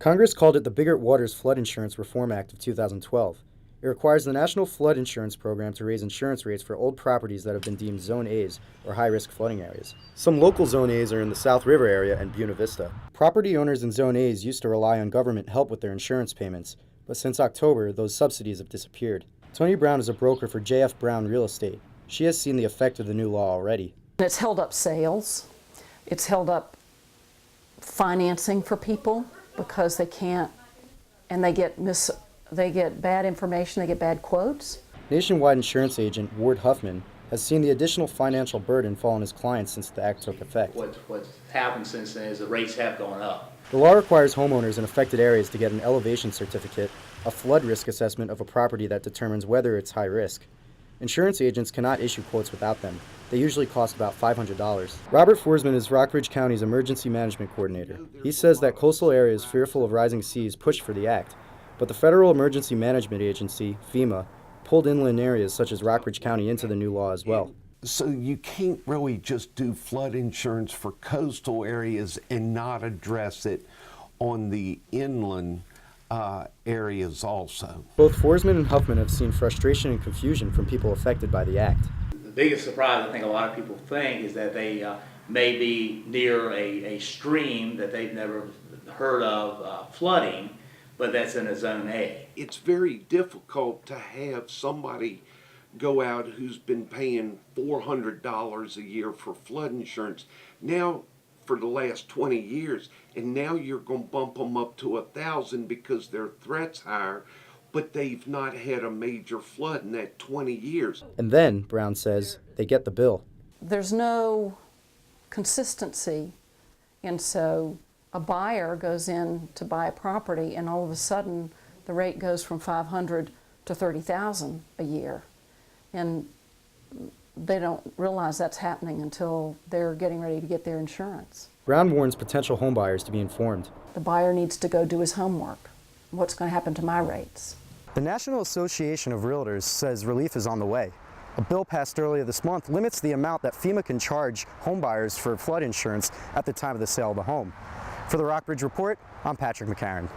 Congress called it the Biggert Waters Flood Insurance Reform Act of 2012. It requires the National Flood Insurance Program to raise insurance rates for old properties that have been deemed Zone A's or high-risk flooding areas. Some local Zone A's are in the South River area and Buena Vista. Property owners in Zone A's used to rely on government help with their insurance payments, but since October, those subsidies have disappeared. Tony Brown is a broker for J.F. Brown Real Estate. She has seen the effect of the new law already. It's held up sales. It's held up financing for people because they can't, and they get bad information, they get bad quotes. Nationwide insurance agent Ward Huffman has seen the additional financial burden fall on his clients since the act took effect. What's happened since then is the rates have gone up. The law requires homeowners in affected areas to get an elevation certificate, a flood risk assessment of a property that determines whether it's high risk. Insurance agents cannot issue quotes without them. They usually cost about $500. Robert Forsman is Rockbridge County's emergency management coordinator. He says that coastal areas fearful of rising seas pushed for the act, but the Federal Emergency Management Agency, FEMA, pulled inland areas such as Rockbridge County into the new law as well. So you can't really just do flood insurance for coastal areas and not address it on the inland areas also. Both Forsman and Huffman have seen frustration and confusion from people affected by the act. The biggest surprise I think a lot of people think is that they may be near a stream that they've never heard of flooding, but that's in a Zone A. It's very difficult to have somebody go out who's been paying $400 a year for flood insurance now for the last 20 years, and now you're going to bump them up to $1,000 because their threat's higher, but they've not had a major flood in that 20 years. And then, Brown says, they get the bill. There's no consistency, and so a buyer goes in to buy a property and all of a sudden the rate goes from $500 to $30,000 a year. And they don't realize that's happening until they're getting ready to get their insurance. Brown warns potential homebuyers to be informed. The buyer needs to go do his homework. What's going to happen to my rates? The National Association of Realtors says relief is on the way. A bill passed earlier this month limits the amount that FEMA can charge homebuyers for flood insurance at the time of the sale of the home. For the Rockbridge Report, I'm Patrick McCarran.